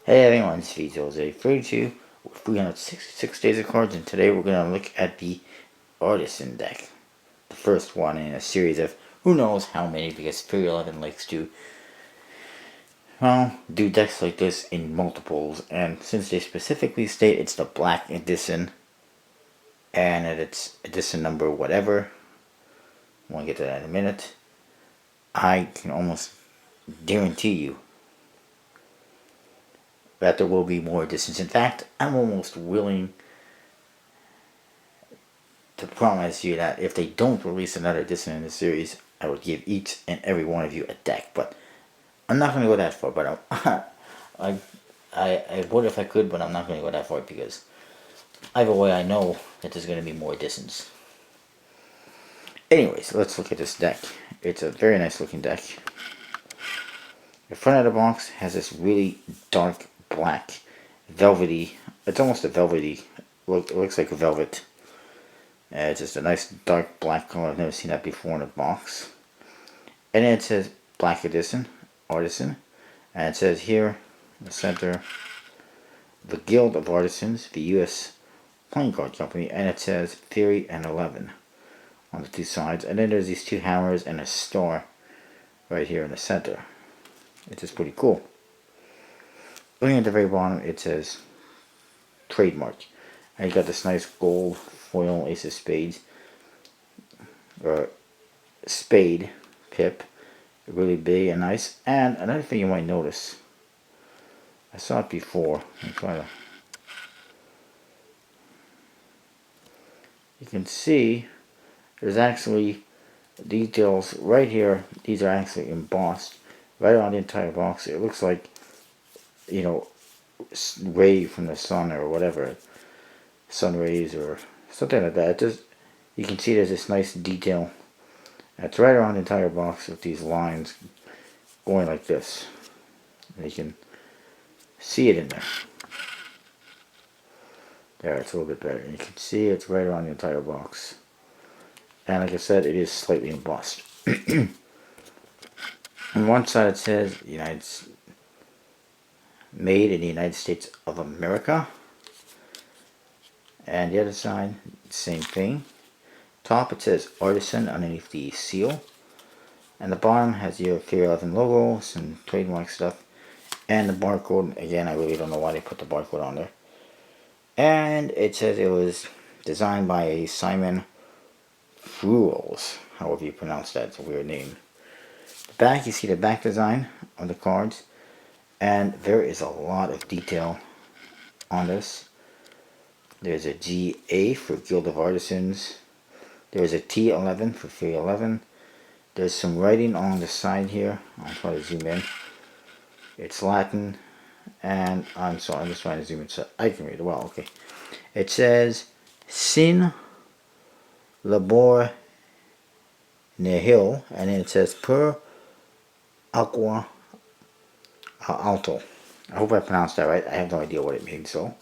Hey everyone, it's V032 with 366 days of cards, and today we're going to look at the Artisan deck. The first one in a series of who knows how many, because Fury 11 likes to, well, do decks like this in multiples, and since they specifically state it's the Black Edition, and it's edition number whatever, I want to get to that in a minute, I can almost guarantee you that there will be more editions. In fact, I'm almost willing to promise you that if they don't release another edition in the series, I will give each and every one of you a deck. But I'm not going to go that far. But I would if I could, but I'm not going to go that far because either way, I know that there's going to be more editions. Anyways, let's look at this deck. It's a very nice looking deck. The front of the box has this really dark black, velvety. It's almost a velvety. It looks like a velvet. It's just a nice dark black color. I've never seen that before in a box. And then it says Black Edition, Artisan. And it says here in the center, the Guild of Artisans, the U.S. Playing Card Company. And it says Theory and 11 on the two sides. And then there's these two hammers and a star right here in the center. It's just pretty cool. Looking at the very bottom, it says Trademark. And you got this nice gold foil ace of spades, or spade pip, really big and nice. And another thing you might notice, I saw it before. You can see there's actually details right here. These are actually embossed right on the entire box. It looks like, you know, ray from the sun or whatever, sun rays or something like that. You can see there's this nice detail that's right around the entire box with these lines going like this. And you can see it in there. There, it's a little bit better. And you can see it's right around the entire box. And like I said, it is slightly embossed. On one side it says made in the United States of America. And the other side, same thing. Top it says Artisan underneath the seal. And the bottom has your Fear 11 logo, some trademark stuff. And the barcode, again, I really don't know why they put the barcode on there. And it says it was designed by a Simon Fruels, however you pronounce that, it's a weird name. The back, you see the back design on the cards. And there is a lot of detail on this. There's a GA for Guild of Artisans. There's a T11 for Fear 11. There's some writing on the side here. I'll try to zoom in. It's Latin. And I'm sorry, I'm just trying to zoom in so I can read it well. Okay. It says Sin Labor Nihil. And then it says Per Aqua Alto. I hope I pronounced that right. I have no idea what it means, so.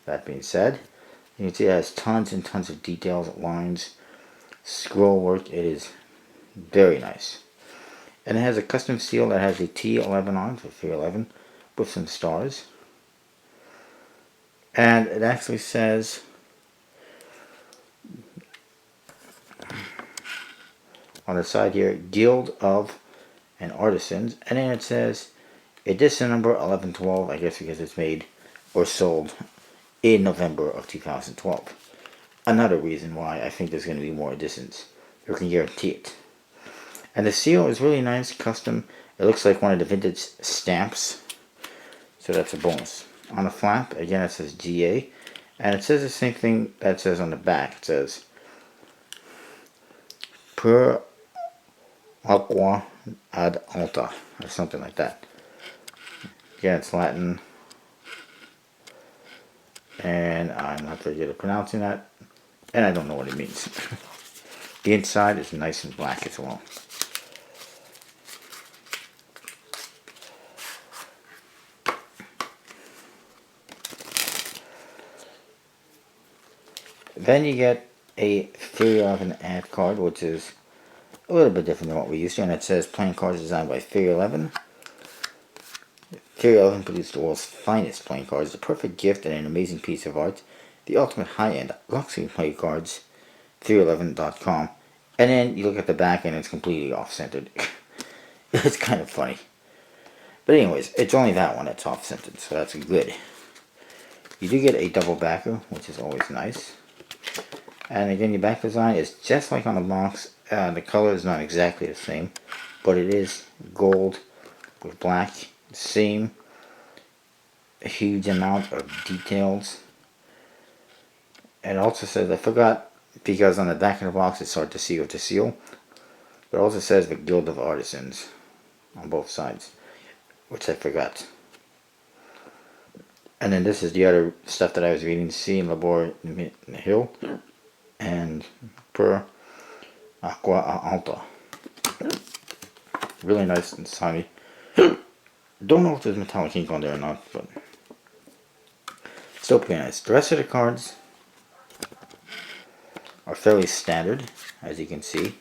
That being said, you can see it has tons and tons of details, lines, scroll work. It is very nice. And it has a custom seal that has a T11 on for Fear 11 with some stars. And it actually says on the side here, Guild of and Artisans. And then it says edition number 1112, I guess because it's made or sold in November of 2012. Another reason why I think there's going to be more editions. You can guarantee it. And the seal is really nice, custom. It looks like one of the vintage stamps. So that's a bonus. On the flap, again it says GA. And it says the same thing that it says on the back. It says Per Aqua ad Alta, or something like that. Again, it's Latin. And I'm not very good at pronouncing that. And I don't know what it means. The inside is nice and black as well. Then you get a Theory 11 ad card, which is a little bit different than what we used to. And it says playing cards designed by Theory 11. Theory 11 produced the world's finest playing cards, the perfect gift and an amazing piece of art, the ultimate high-end luxury playing cards, theory11.com. And then you look at the back and it's completely off-centered. It's kind of funny. But anyways, it's only that one that's off-centered, so that's good. You do get a double backer, which is always nice. And again, your back design is just like on the box. The color is not exactly the same, but it is gold with black. Same huge amount of details. And it also says, I forgot, because on the back of the box it's hard to see with the seal, but it also says the Guild of Artisans on both sides, which I forgot. And then this is the other stuff that I was reading. C in Labor Hill and Per Aqua Alta. Really nice and shiny. Don't know if there's metallic ink on there or not, but still pretty nice. The rest of the cards are fairly standard, as you can see.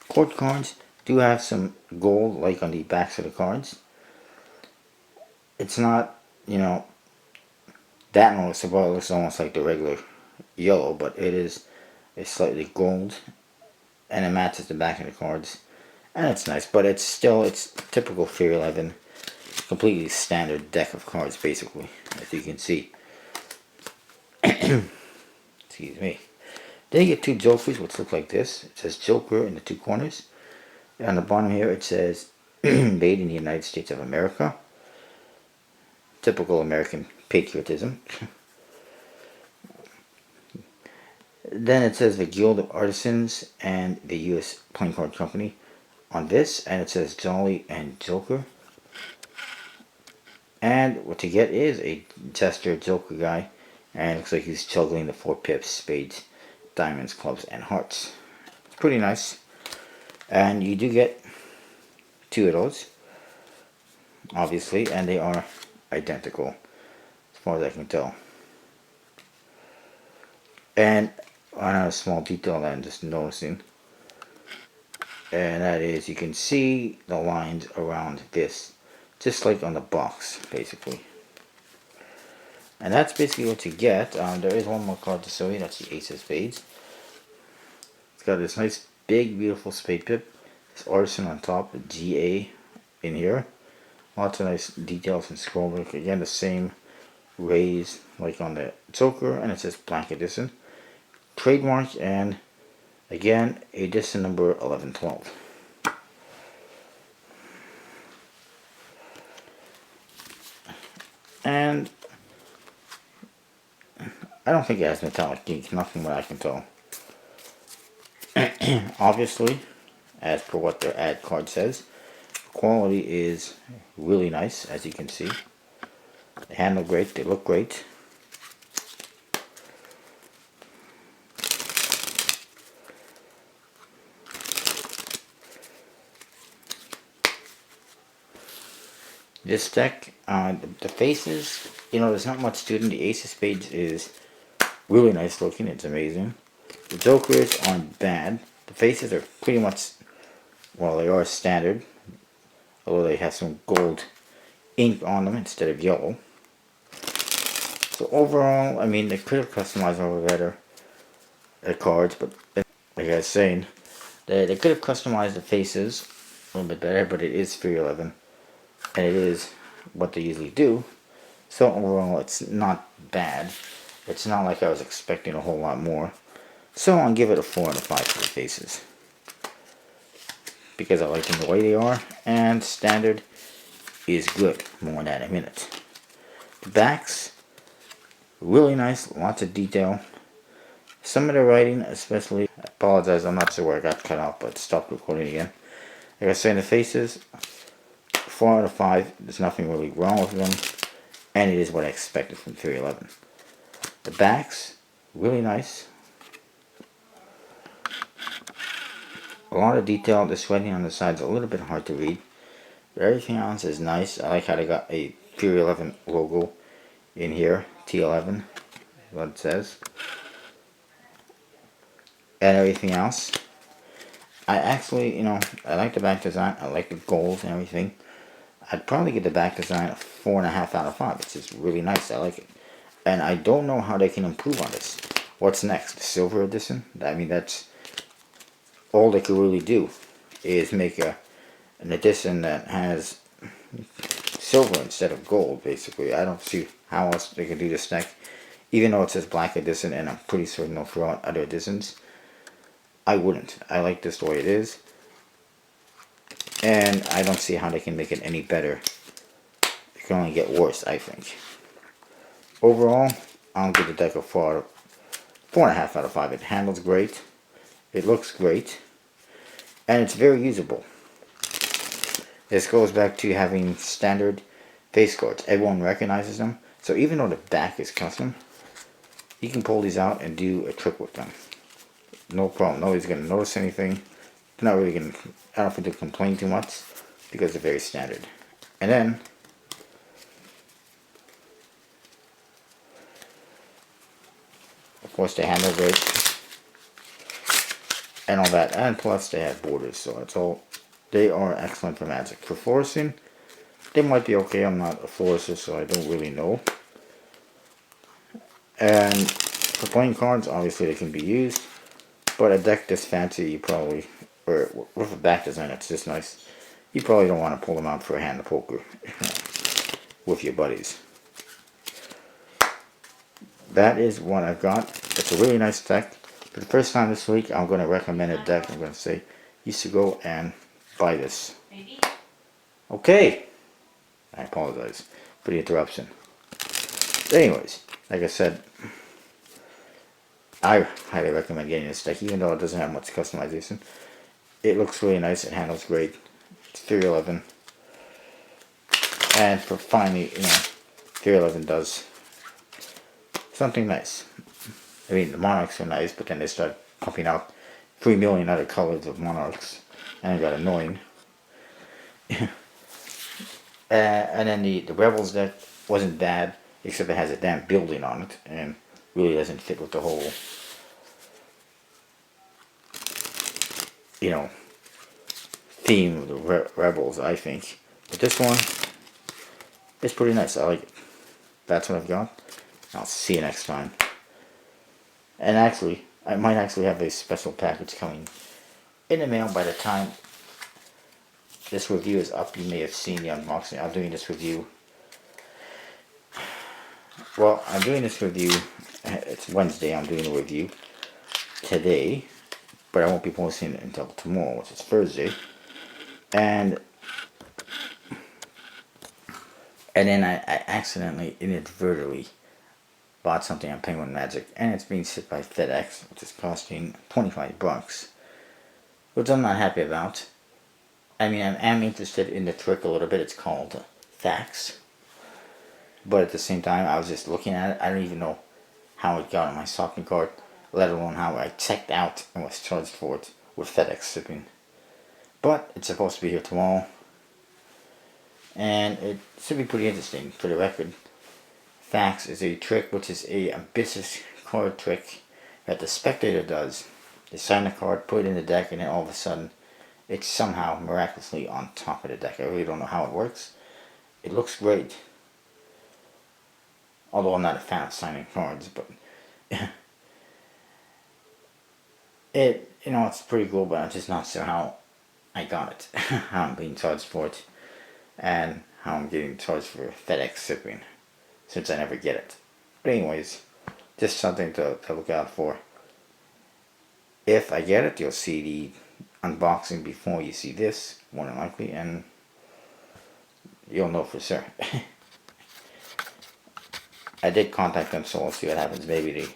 Court cards do have some gold, like on the backs of the cards. It's not, you know, that noticeable. It looks almost like the regular yellow, but it is a slightly gold, and it matches the back of the cards. And it's nice, but it's still, it's typical Fear 11, completely standard deck of cards, basically, as you can see. Excuse me. Then you get two Jokers, which look like this. It says Joker in the two corners. And on the bottom here it says made in the United States of America. Typical American patriotism. Then it says the Guild of Artisans and the U.S. Playing Card Company on this. And it says Jolly and Joker. And what to get is a Jester Joker guy. And it looks like he's juggling the 4 pips, spades, diamonds, clubs, and hearts. It's pretty nice. And you do get 2 of those, obviously, and they are identical as far as I can tell. And I have a small detail that I'm just noticing, and that is you can see the lines around this, just like on the box, basically. And that's basically what you get. There is one more card to show you. That's the Ace of Spades. It's got this nice, big, beautiful spade pip. This Artisan on top, GA in here. Lots of nice details and scroll work. Again, the same rays like on the Joker, and it says Blank Edition. Trademark, and again, edition number 1112. And I don't think it has metallic ink, nothing what I can tell. Obviously, as per what their ad card says, the quality is really nice, as you can see. They handle great, they look great. This deck, the faces, you know, there's not much to it. The Ace of Spades is really nice looking, it's amazing. The Jokers aren't bad. The faces are pretty much, well, they are standard, although they have some gold ink on them instead of yellow. So overall, I mean, they could have customized over better the cards, but like I was saying, they could have customized the faces a little bit better, but it is Fear 11, and it is what they usually do. So overall, it's not bad. It's not like I was expecting a whole lot more. So I'll give it a 4 out of 5 for the faces, because I like them the way they are, and standard is good. More on that in a minute. The backs, really nice, lots of detail. Some of the writing, especially, I apologize, I'm not sure where I got cut out, but stopped recording again. Like I say, in the faces, 4 out of 5, there's nothing really wrong with them, and it is what I expected from Fear 11. The backs, really nice. A lot of detail. This writing on the side's a little bit hard to read, but everything else is nice. I like how they got a Fear 11 logo in here, T11, what it says. And everything else. I actually, you know, I like the back design. I like the gold and everything. I'd probably give the back design a 4.5 out of 5. It's just really nice. I like it. And I don't know how they can improve on this. What's next? The silver edition? I mean, that's all they could really do is make an edition that has silver instead of gold, basically. I don't see how else they could do this deck. Even though it says black edition, and I'm pretty certain they'll throw out other editions. I wouldn't. I like this the way it is. And I don't see how they can make it any better. It can only get worse, I think. Overall, I'll give the deck a 4.5 out of 5. It handles great. It looks great. And it's very usable. This goes back to having standard face cards. Everyone recognizes them. So even though the back is custom, you can pull these out and do a trick with them. No problem. Nobody's going to notice anything. They're not really going to, I don't think they'll complain too much because they're very standard. And then, of course, they handle great and all that. And plus, they have borders, so it's all, they are excellent for Magic. For Florescing, they might be okay. I'm not a florist, so I don't really know. And for playing cards, obviously they can be used. But a deck this fancy, you probably, or with a back design that's this nice, you probably don't want to pull them out for a hand of poker with your buddies. That is what I've got. It's a really nice deck. For the first time this week, I'm going to recommend a deck. I'm going to say, you should go and buy this. Okay. I apologize for the interruption. Anyways, like I said, I highly recommend getting this deck, even though it doesn't have much customization. It looks really nice. It handles great. It's 311. And for finally, 311 does something nice. I mean, the Monarchs are nice, but then they start pumping out 3 million other colors of Monarchs, and it got annoying. And then the Rebels deck wasn't bad, except it has a damn building on it, and really doesn't fit with the whole, theme of the Rebels, I think. But this one is pretty nice. I like it. That's what I've got. I'll see you next time. And actually, I might actually have a special package coming in the mail by the time this review is up. You may have seen the unboxing. I'm doing this review. Well, I'm doing this review. It's Wednesday. I'm doing a review today, but I won't be posting it until tomorrow, which is Thursday. And then I accidentally, inadvertently, bought something on Penguin Magic, and it's being shipped by FedEx, which is costing $25, which I'm not happy about. I mean, I am interested in the trick a little bit. It's called Fax. But at the same time, I was just looking at it. I don't even know how it got on my shopping cart, let alone how I checked out and was charged for it with FedEx shipping. But it's supposed to be here tomorrow, and it should be pretty interesting. For the record, Fax is a trick which is a ambitious card trick that the spectator does. They sign the card, put it in the deck, and then all of a sudden, it's somehow miraculously on top of the deck. I really don't know how it works. It looks great. Although I'm not a fan of signing cards, but it's pretty cool, but I'm just not sure how I got it. How I'm being charged for it, and how I'm getting charged for FedEx shipping, since I never get it. But anyways, just something to look out for. If I get it, you'll see the unboxing before you see this, more than likely, and you'll know for sure. I did contact them, so we'll see what happens. Maybe they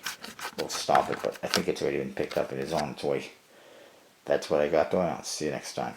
will stop it, but I think it's already been picked up and is on its way. That's what I got though, and I'll see you next time.